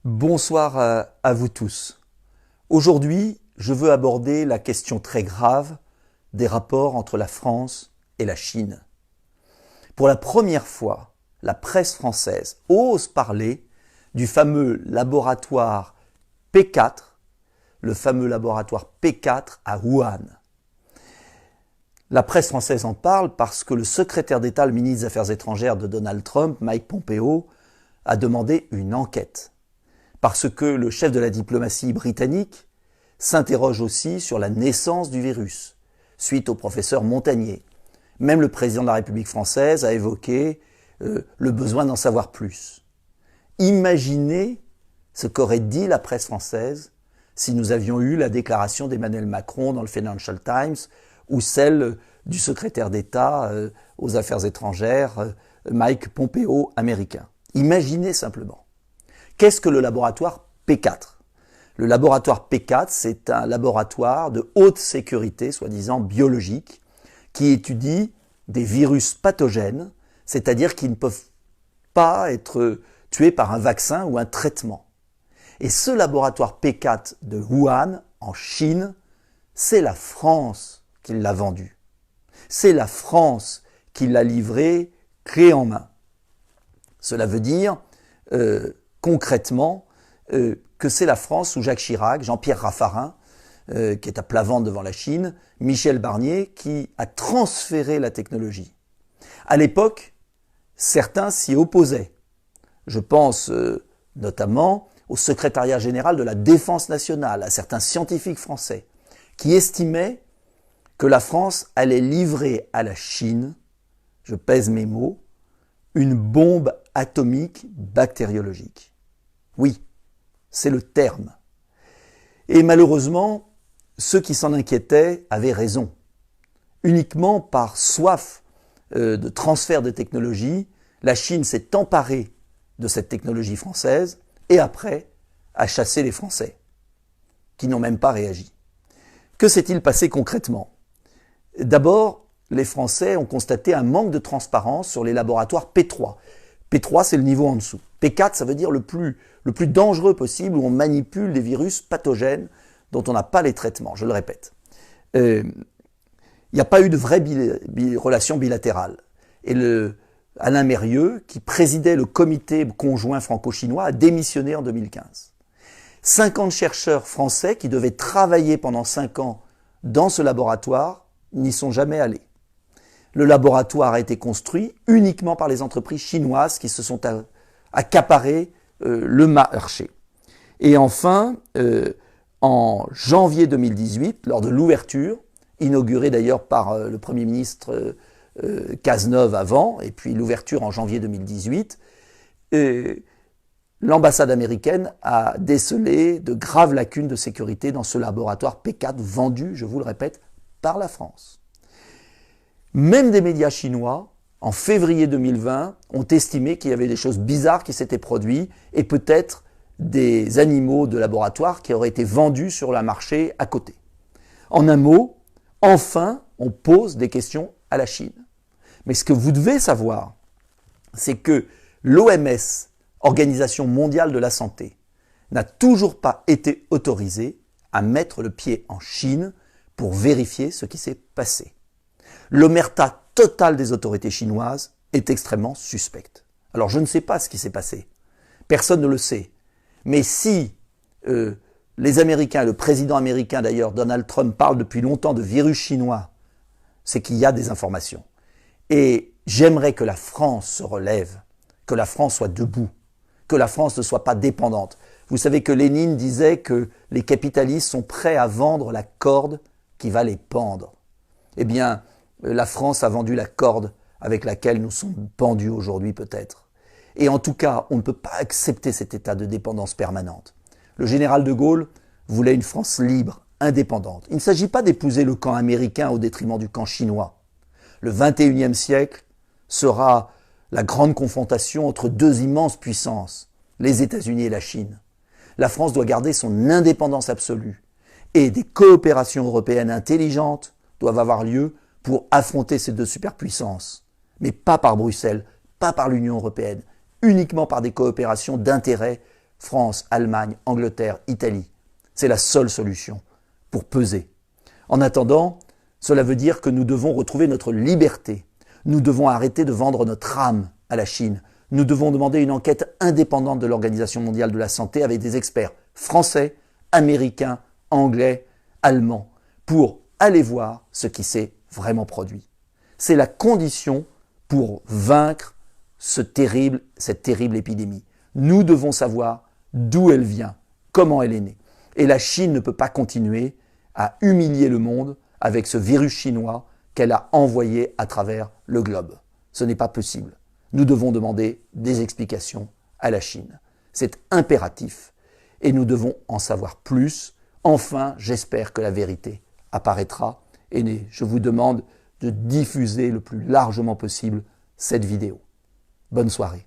Bonsoir à vous tous. Aujourd'hui, je veux aborder la question très grave des rapports entre la France et la Chine. Pour la première fois, la presse française ose parler du fameux laboratoire P4, le fameux laboratoire P4 à Wuhan. La presse française en parle parce que le secrétaire d'État, le ministre des Affaires étrangères de Donald Trump, Mike Pompeo, a demandé une enquête. Parce que le chef de la diplomatie britannique s'interroge aussi sur la naissance du virus, suite au professeur Montagnier. Même le président de la République française a évoqué le besoin d'en savoir plus. Imaginez ce qu'aurait dit la presse française si nous avions eu la déclaration d'Emmanuel Macron dans le Financial Times ou celle du secrétaire d'État aux Affaires étrangères, Mike Pompeo, américain. Imaginez simplement. Qu'est-ce que le laboratoire P4 ? Le laboratoire P4, c'est un laboratoire de haute sécurité, soi-disant biologique, qui étudie des virus pathogènes, c'est-à-dire qui ne peuvent pas être tués par un vaccin ou un traitement. Et ce laboratoire P4 de Wuhan, en Chine, c'est la France qui l'a vendu. C'est la France qui l'a livré clé en main. Cela veut dire concrètement que c'est la France sous Jacques Chirac, Jean-Pierre Raffarin, qui est à plat ventre devant la Chine, Michel Barnier, qui a transféré la technologie. À l'époque, certains s'y opposaient. Je pense notamment au secrétariat général de la Défense nationale, à certains scientifiques français, qui estimaient que la France allait livrer à la Chine, je pèse mes mots, une bombe atomique bactériologique. Oui, c'est le terme. Et malheureusement, ceux qui s'en inquiétaient avaient raison. Uniquement par soif de transfert de technologie, la Chine s'est emparée de cette technologie française et après a chassé les Français, qui n'ont même pas réagi. Que s'est-il passé concrètement ? D'abord, les Français ont constaté un manque de transparence sur les laboratoires P3. P3, c'est le niveau en dessous. P4, ça veut dire le plus dangereux possible, où on manipule des virus pathogènes dont on n'a pas les traitements, je le répète. Il n'y a pas eu de vraie relation bilatérale. Et Alain Mérieux, qui présidait le comité conjoint franco-chinois, a démissionné en 2015. 50 chercheurs français qui devaient travailler pendant 5 ans dans ce laboratoire n'y sont jamais allés. Le laboratoire a été construit uniquement par les entreprises chinoises qui se sont accaparées le marché. Et enfin, en janvier 2018, lors de l'ouverture, inaugurée d'ailleurs par le Premier ministre Cazeneuve avant, et puis l'ouverture en janvier 2018, l'ambassade américaine a décelé de graves lacunes de sécurité dans ce laboratoire P4 vendu, je vous le répète, par la France. Même des médias chinois, en février 2020, ont estimé qu'il y avait des choses bizarres qui s'étaient produites et peut-être des animaux de laboratoire qui auraient été vendus sur le marché à côté. En un mot, enfin, on pose des questions à la Chine. Mais ce que vous devez savoir, c'est que l'OMS, Organisation mondiale de la santé, n'a toujours pas été autorisée à mettre le pied en Chine pour vérifier ce qui s'est passé. L'omerta totale des autorités chinoises est extrêmement suspecte. Alors je ne sais pas ce qui s'est passé. Personne ne le sait. Mais si les Américains, le président américain d'ailleurs, Donald Trump, parle depuis longtemps de virus chinois, c'est qu'il y a des informations. Et j'aimerais que la France se relève, que la France soit debout, que la France ne soit pas dépendante. Vous savez que Lénine disait que les capitalistes sont prêts à vendre la corde qui va les pendre. Eh bien, la France a vendu la corde avec laquelle nous sommes pendus aujourd'hui peut-être. Et en tout cas, on ne peut pas accepter cet état de dépendance permanente. Le général de Gaulle voulait une France libre, indépendante. Il ne s'agit pas d'épouser le camp américain au détriment du camp chinois. Le 21e siècle sera la grande confrontation entre deux immenses puissances, les États-Unis et la Chine. La France doit garder son indépendance absolue et des coopérations européennes intelligentes doivent avoir lieu pour affronter ces deux superpuissances. Mais pas par Bruxelles, pas par l'Union européenne, uniquement par des coopérations d'intérêt France, Allemagne, Angleterre, Italie. C'est la seule solution pour peser. En attendant, cela veut dire que nous devons retrouver notre liberté. Nous devons arrêter de vendre notre âme à la Chine. Nous devons demander une enquête indépendante de l'Organisation mondiale de la santé avec des experts français, américains, anglais, allemands, pour aller voir ce qui s'est vraiment produit. C'est la condition pour vaincre cette terrible épidémie. Nous devons savoir d'où elle vient, comment elle est née. Et la Chine ne peut pas continuer à humilier le monde avec ce virus chinois qu'elle a envoyé à travers le globe. Ce n'est pas possible. Nous devons demander des explications à la Chine. C'est impératif et nous devons en savoir plus. Enfin, j'espère que la vérité apparaîtra et je vous demande de diffuser le plus largement possible cette vidéo. Bonne soirée.